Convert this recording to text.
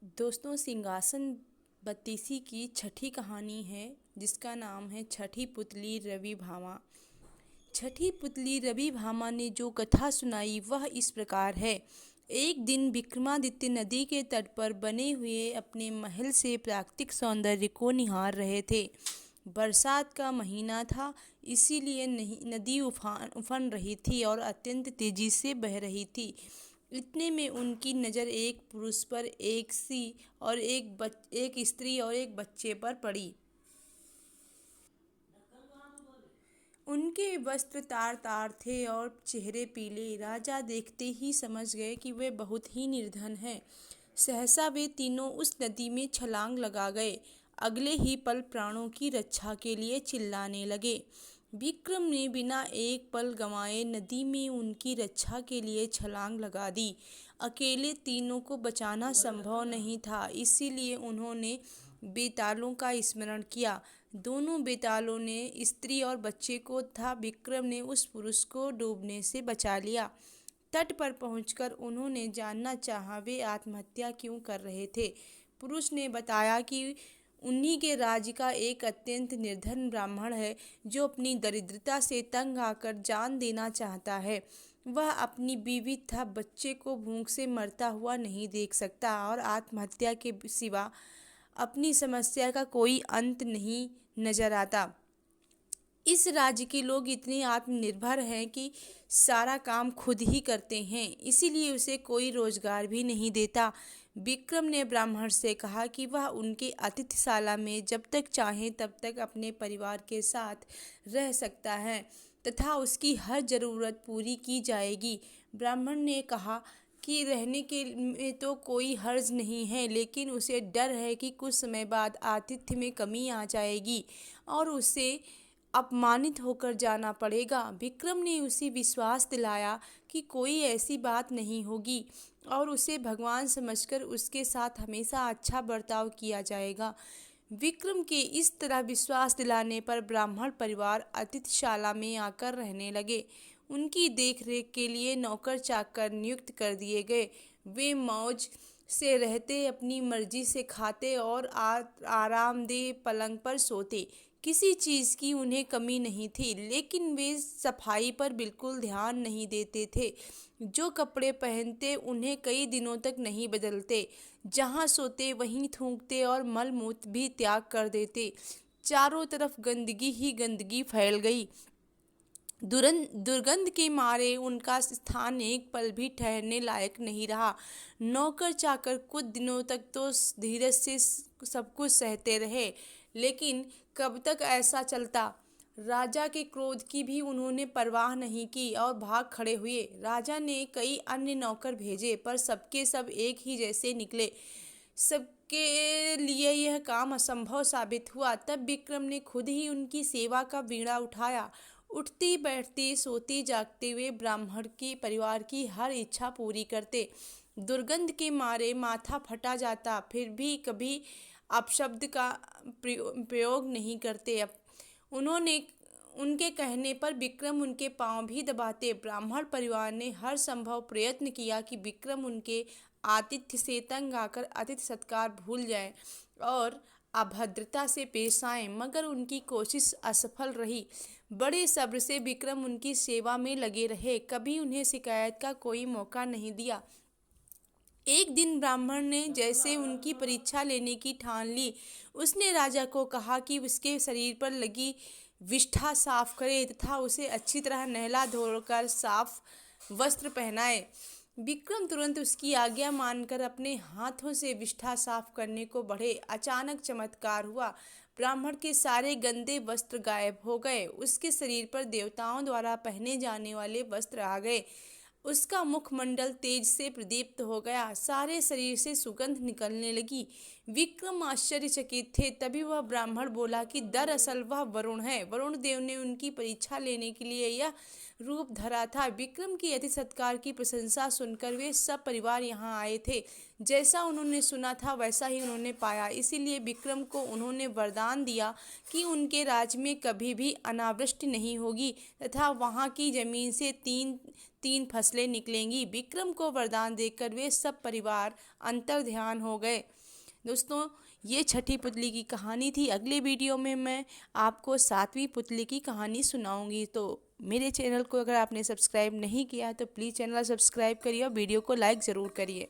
दोस्तों, सिंहासन बत्तीसी की छठी कहानी है जिसका नाम है छठी पुतली रवि भामा। छठी पुतली रवि भामा ने जो कथा सुनाई वह इस प्रकार है। एक दिन विक्रमादित्य नदी के तट पर बने हुए अपने महल से प्राकृतिक सौंदर्य को निहार रहे थे। बरसात का महीना था, इसीलिए नदी उफान रही थी और अत्यंत तेजी से बह रही थी। इतने में उनकी नज़र एक पुरुष पर, एक स्त्री और एक बच्चे पर पड़ी। उनके वस्त्र तार तार थे और चेहरे पीले। राजा देखते ही समझ गए कि वे बहुत ही निर्धन हैं। सहसा वे तीनों उस नदी में छलांग लगा गए। अगले ही पल प्राणों की रक्षा के लिए चिल्लाने लगे। विक्रम ने बिना एक पल गंवाए नदी में उनकी रक्षा के लिए छलांग लगा दी। अकेले तीनों को बचाना संभव नहीं था, इसीलिए उन्होंने बेतालों का स्मरण किया। दोनों बेतालों ने स्त्री और बच्चे को तथा विक्रम ने उस पुरुष को डूबने से बचा लिया। तट पर पहुंचकर उन्होंने जानना चाहा वे आत्महत्या क्यों कर रहे थे। पुरुष ने बताया कि उन्हीं के राज्य का एक अत्यंत निर्धन ब्राह्मण है जो अपनी दरिद्रता से तंग आकर जान देना चाहता है। वह अपनी बीवी तथा बच्चे को भूख से मरता हुआ नहीं देख सकता और आत्महत्या के सिवा अपनी समस्या का कोई अंत नहीं नजर आता। इस राज्य के लोग इतने आत्मनिर्भर हैं कि सारा काम खुद ही करते हैं, इसीलिए उसे कोई रोजगार भी नहीं देता। विक्रम ने ब्राह्मण से कहा कि वह उनके अतिथिशाला में जब तक चाहे तब तक अपने परिवार के साथ रह सकता है तथा उसकी हर जरूरत पूरी की जाएगी। ब्राह्मण ने कहा कि रहने के में तो कोई हर्ज नहीं है, लेकिन उसे डर है कि कुछ समय बाद आतिथ्य में कमी आ जाएगी और उसे अपमानित होकर जाना पड़ेगा। विक्रम ने उसे विश्वास दिलाया कि कोई ऐसी बात नहीं होगी और उसे भगवान समझकर उसके साथ हमेशा अच्छा बर्ताव किया जाएगा। विक्रम के इस तरह विश्वास दिलाने पर ब्राह्मण परिवार अतिथिशाला में आकर रहने लगे। उनकी देखरेख के लिए नौकर चाकर नियुक्त कर दिए गए। वे मौज से रहते, अपनी मर्जी से खाते और आरामदेह पलंग पर सोते। किसी चीज़ की उन्हें कमी नहीं थी, लेकिन वे सफाई पर बिल्कुल ध्यान नहीं देते थे। जो कपड़े पहनते उन्हें कई दिनों तक नहीं बदलते। जहाँ सोते वहीं थूकते और मल मूत्र भी त्याग कर देते। चारों तरफ गंदगी ही गंदगी फैल गई। दुर्गंध के मारे उनका स्थान एक पल भी ठहरने लायक नहीं रहा। नौकर चाकर कुछ दिनों तक तो धीरज से सब कुछ सहते रहे, लेकिन कब तक ऐसा चलता। राजा के क्रोध की भी उन्होंने परवाह नहीं की और भाग खड़े हुए। राजा ने कई अन्य नौकर भेजे, पर सबके सब एक ही जैसे निकले। सबके लिए यह काम असंभव साबित हुआ। तब विक्रम ने खुद ही उनकी सेवा का बीड़ा उठाया। उठते बैठते सोते जागते हुए ब्राह्मण के परिवार की हर इच्छा पूरी करते। दुर्गंध के मारे माथा फटा जाता, फिर भी कभी अपशब्द का प्रयोग नहीं करते। उन्होंने उनके कहने पर विक्रम उनके पांव भी दबाते। ब्राह्मण परिवार ने हर संभव प्रयत्न किया कि विक्रम उनके आतिथ्य से तंग आकर अतिथि सत्कार भूल जाएं और अभद्रता से पेश आएं, मगर उनकी कोशिश असफल रही। बड़े सब्र से विक्रम उनकी सेवा में लगे रहे, कभी उन्हें शिकायत का कोई मौका नहीं दिया। एक दिन ब्राह्मण ने जैसे उनकी परीक्षा लेने की ठान ली। उसने राजा को कहा कि उसके शरीर पर लगी विष्ठा साफ करे तथा उसे अच्छी तरह नहला धोकर साफ वस्त्र पहनाए। विक्रम तुरंत उसकी आज्ञा मानकर अपने हाथों से विष्ठा साफ करने को बढ़े। अचानक चमत्कार हुआ। ब्राह्मण के सारे गंदे वस्त्र गायब हो गए। उसके शरीर पर देवताओं द्वारा पहने जाने वाले वस्त्र आ गए। उसका मुखमंडल तेज से प्रदीप्त हो गया। सारे शरीर से सुगंध निकलने लगी। विक्रम आश्चर्यचकित थे। तभी वह ब्राह्मण बोला कि दरअसल वह वरुण है। वरुण देव ने उनकी परीक्षा लेने के लिए यह रूप धरा था। विक्रम की अति सत्कार की प्रशंसा सुनकर वे सब परिवार यहाँ आए थे। जैसा उन्होंने सुना था वैसा ही उन्होंने पाया। इसीलिए विक्रम को उन्होंने वरदान दिया कि उनके राज्य में कभी भी अनावृष्टि नहीं होगी तथा वहाँ की जमीन से 3 फसलें निकलेंगी। विक्रम को वरदान देकर वे सब परिवार अंतर्ध्यान हो गए। दोस्तों, ये छठी पुतली की कहानी थी। अगले वीडियो में मैं आपको 7वीं पुतली की कहानी सुनाऊंगी। तो मेरे चैनल को अगर आपने सब्सक्राइब नहीं किया तो प्लीज़ चैनल सब्सक्राइब करिए और वीडियो को लाइक ज़रूर करिए।